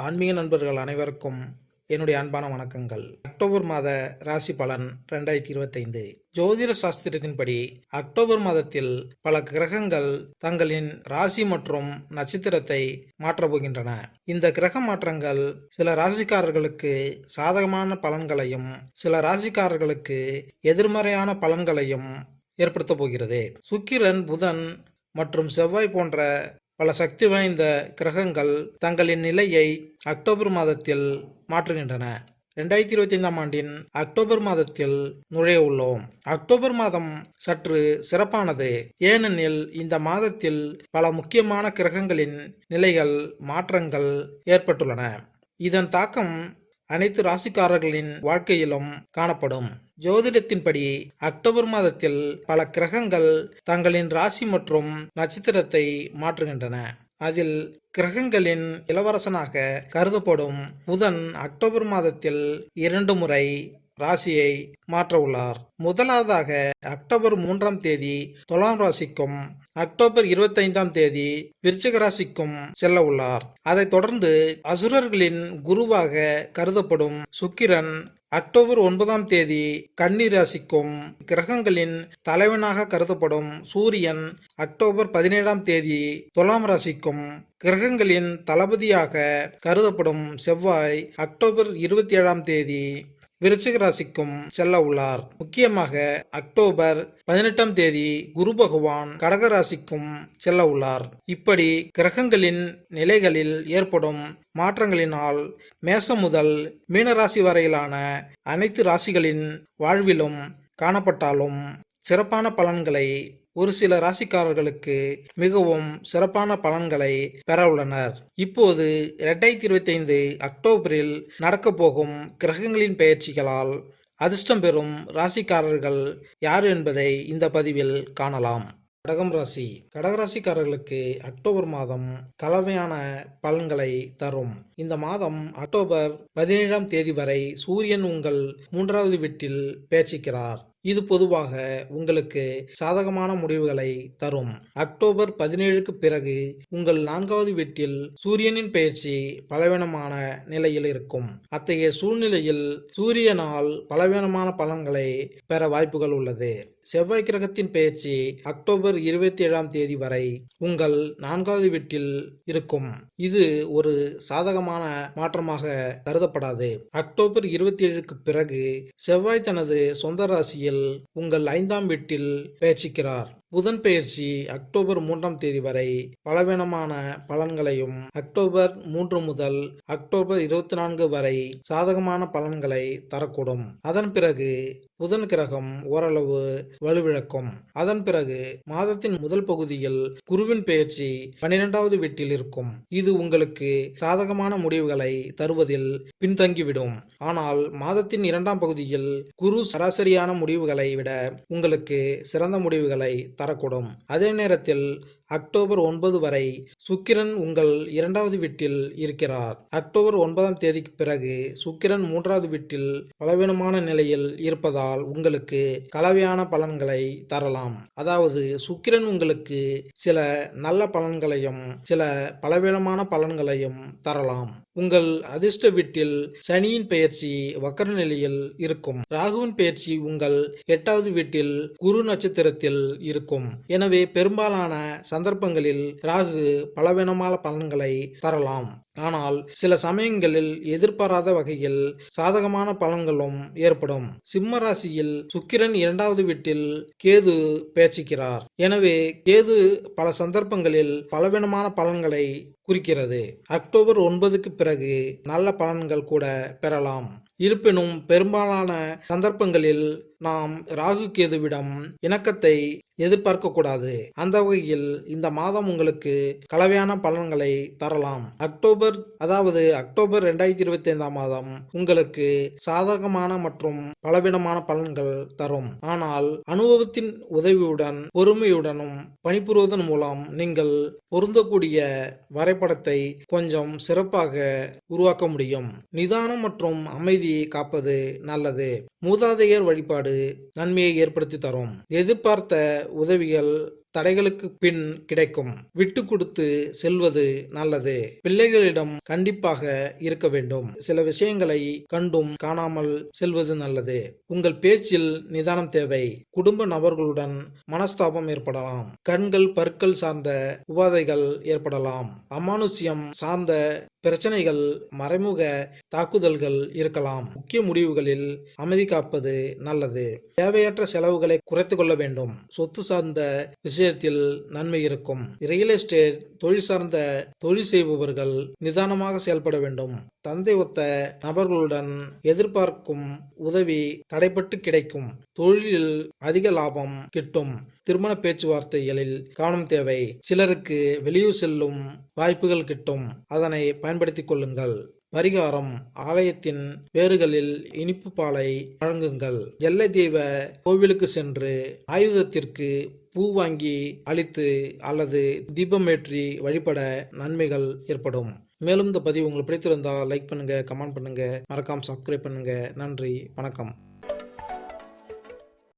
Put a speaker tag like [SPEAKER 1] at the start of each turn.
[SPEAKER 1] ஆன்மீக நண்பர்கள் அனைவருக்கும் என்னுடைய அன்பான வணக்கங்கள். அக்டோபர் மாத ராசி பலன் 2025. ஜோதிட சாஸ்திரத்தின்படி அக்டோபர் மாதத்தில் பல கிரகங்கள் தங்களின் ராசி மற்றும் நட்சத்திரத்தை மாற்றப் போகின்றன. இந்த கிரக மாற்றங்கள் சில ராசிக்காரர்களுக்கு சாதகமான பலன்களையும் சில ராசிக்காரர்களுக்கு எதிர்மறையான பலன்களையும் ஏற்படுத்த போகிறது. சுக்கிரன், புதன் மற்றும் செவ்வாய் போன்ற பல சக்தி வாய்ந்த கிரகங்கள் தங்களின் நிலையை அக்டோபர் மாதத்தில் மாற்றுகின்றன. 2025 ஆண்டின் அக்டோபர் மாதத்தில் நுழைய உள்ளோம். அக்டோபர் மாதம் சற்று சிறப்பானது. ஏனெனில் இந்த மாதத்தில் பல முக்கியமான கிரகங்களின் நிலைகள் மாற்றங்கள் ஏற்பட்டுள்ளன. இதன் தாக்கம் அனைத்து ராசிக்காரர்களின் வாழ்க்கையிலும் காணப்படும். ஜோதிடத்தின்படி அக்டோபர் மாதத்தில் பல கிரகங்கள் தங்களின் ராசி மற்றும் நட்சத்திரத்தை மாற்றுகின்றன. அதில் கிரகங்களின் இளவரசனாக கருதப்படும் புதன் அக்டோபர் மாதத்தில் 2 முறை ராசியை மாற்ற உள்ளார். முதலாவதாக அக்டோபர் 3ஆம் தேதி துலாம் ராசிக்கும் அக்டோபர் 25ஆம் தேதி விருச்சிக ராசிக்கும் செல்ல உள்ளார். அதைத் தொடர்ந்து அசுரர்களின் குருவாக கருதப்படும் சுக்கிரன் அக்டோபர் 9ஆம் தேதி கன்னி ராசிக்கும், கிரகங்களின் தலைவனாக கருதப்படும் சூரியன் அக்டோபர் 17ஆம் தேதி துலாம் ராசிக்கும், கிரகங்களின் தளபதியாக கருதப்படும் செவ்வாய் அக்டோபர் 27ஆம் தேதி விருச்சிக ராசிக்கும் செல்ல உள்ளார். முக்கியமாக அக்டோபர் 18ஆம் தேதி குரு பகவான் கடக ராசிக்கும் செல்ல உள்ளார். இப்படி கிரகங்களின் நிலைகளில் ஏற்படும் மாற்றங்களினால் மேசம் முதல் மீனராசி வரையிலான அனைத்து ராசிகளின் வாழ்விலும் காணப்பட்டாலும் சிறப்பான பலன்களை ஒரு சில ராசிக்காரர்களுக்கு மிகவும் சிறப்பான பலன்களை பெற உள்ளனர். இப்போது 2025 அக்டோபரில் நடக்கப் போகும் கிரகங்களின் பெயர்ச்சிகளால் அதிர்ஷ்டம் பெறும் ராசிக்காரர்கள் யார் என்பதை இந்த பதிவில் காணலாம். கடகம் ராசி. கடகராசிக்காரர்களுக்கு அக்டோபர் மாதம் கலவையான பலன்களை தரும். இந்த மாதம் அக்டோபர் 17ஆம் தேதி வரை சூரியன் உங்கள் 3வது வீட்டில் பெயர்ச்சிக்கிறார். இது பொதுவாக உங்களுக்கு சாதகமான முடிவுகளை தரும். அக்டோபர் 17க்கு பிறகு உங்கள் 4வது வீட்டில் சூரியனின் பெயர்ச்சி பலவீனமான நிலையில் இருக்கும். அத்தகைய சூழ்நிலையில் சூரியனால் பலவீனமான பலன்களை பெற வாய்ப்புகள் உள்ளது. செவ்வாய் கிரகத்தின் பெயர்ச்சி அக்டோபர் 27ஆம் தேதி வரை உங்கள் 4வது வீட்டில் இருக்கும். இது ஒரு சாதகமான மாற்றமாக கருதப்படாது. அக்டோபர் 27க்கு பிறகு செவ்வாய் தனது சொந்த ராசியில் உங்கள் 5ஆம் வீட்டில் பெயர்ச்சிக்கிறார். புதன் பெயர்ச்சி அக்டோபர் 3ஆம் தேதி வரை பலவீனமான பலன்களையும் அக்டோபர் 3 முதல் அக்டோபர் 24 வரை சாதகமான பலன்களை தரக்கூடும். அதன் பிறகு புதன் கிரகம் ஓரளவு வலுவிழக்கும். அதன் பிறகு மாதத்தின் முதல் பகுதியில் குருவின் பெயர்ச்சி 12வது வீட்டில் இருக்கும். இது உங்களுக்கு சாதகமான முடிவுகளை தருவதில் பின்தங்கிவிடும். ஆனால் மாதத்தின் 2ஆம் பகுதியில் குரு சராசரியான முடிவுகளை விட உங்களுக்கு சிறந்த முடிவுகளை தரக்கூடும். அதே நேரத்தில் அக்டோபர் 9 வரை சுக்கிரன் உங்கள் 2வது வீட்டில் இருக்கிறார். அக்டோபர் 9ஆம் தேதிக்கு பிறகு சுக்கிரன் 3வது வீட்டில் பலவீனமான நிலையில் இருப்பதால் உங்களுக்கு கலவையான பலன்களை தரலாம். அதாவது சுக்கிரன் உங்களுக்கு சில நல்ல பலன்களையும் சில பலவீனமான பலன்களையும் தரலாம். உங்கள் அதிர்ஷ்ட வீட்டில் சனியின் பெயர்ச்சி வக்கர நிலையில் இருக்கும். ராகுவின் பெயர்ச்சி உங்கள் 8வது வீட்டில் குரு நட்சத்திரத்தில் இருக்கும். எனவே பெரும்பாலான சந்தர்ப்பங்களில் ராகு பலவீனமான பலன்களை தரலாம். ஆனால் சில சமயங்களில் எதிர்பாராத வகையில் சாதகமான பலன்களும் ஏற்படும். சிம்ம ராசியில் சுக்கிரன் 2வது வீட்டில் கேது பெயர்ச்சிக்கிறார். எனவே கேது பல சந்தர்ப்பங்களில் பலவீனமான பலன்களை குறிக்கிறது. அக்டோபர் 9க்கு பிறகு நல்ல பலன்கள் கூட பெறலாம். இருப்பினும் பெரும்பாலான சந்தர்ப்பங்களில் நாம் ராகு கேதுவிடம் இணக்கத்தை எதிர்பார்க்க கூடாது. அந்த வகையில் இந்த மாதம் உங்களுக்கு கலவையான பலன்களை தரலாம். அக்டோபர் 2025 மாதம் உங்களுக்கு சாதகமான மற்றும் பலவீனமான பலன்கள் தரும். ஆனால் அனுபவத்தின் உதவியுடன் பொறுமையுடனும் பணிபுரிவதன் மூலம் நீங்கள் பொருந்தக்கூடிய வரைபடத்தை கொஞ்சம் சிறப்பாக உருவாக்க முடியும். நிதானம் மற்றும் அமைதியை காப்பது நல்லது. மூதாதையர் வழிபாடு நன்மையை ஏற்படுத்தி தரும். எதிர்பார்த்த உதவிகள் தடைகளுக்கு பின் கிடைக்கும். விட்டு கொடுத்து செல்வது நல்லது. பிள்ளைகளிடம் கண்டிப்பாக இருக்க வேண்டும். சில விஷயங்களை கண்டும் காணாமல் செல்வது நல்லது. உங்கள் பேச்சில் நிதானம் தேவை. குடும்ப நபர்களுடன் மனஸ்தாபம் ஏற்படலாம். கண்கள் பற்கள் சார்ந்த உபாதைகள் ஏற்படலாம். அமானுஷ்யம் சார்ந்த பிரச்சனைகள், மறைமுக தாக்குதல்கள் இருக்கலாம். முக்கிய முடிவுகளில் அமைதி காப்பது நல்லது. தேவையற்ற செலவுகளை குறைத்துக் கொள்ள வேண்டும். சொத்து சார்ந்த விஷயத்தில் நன்மை இருக்கும். ரியல் எஸ்டேட் தொழில் சார்ந்த தொழில் செய்பவர்கள் நிதானமாக செயல்பட வேண்டும். தந்தை ஒத்த நபர்களுடன் எதிர்பார்க்கும் உதவி தடைப்பட்டு கிடைக்கும். தொழிலில் அதிக லாபம் கிட்டும். திருமண பேச்சுவார்த்தைகளில் கவனம் தேவை. சிலருக்கு வெளியூர் செல்லும் வாய்ப்புகள் கிட்டும். அதனை பயன்படுத்திக் கொள்ளுங்கள். பரிகாரம்: ஆலயத்தின் வேறுகளில் இனிப்பு பாலை வழங்குங்கள். எல்லை தெய்வ கோவிலுக்கு சென்று ஆயுதத்திற்கு பூ வாங்கி அளித்து அல்லது தீபமேற்றி வழிபட நன்மைகள் ஏற்படும். மேலும் இந்த பதிவு உங்களுக்கு பிடித்திருந்தால் லைக் பண்ணுங்க, கமெண்ட் பண்ணுங்க, மறக்காம சப்ஸ்கிரைப் பண்ணுங்க. நன்றி, வணக்கம்.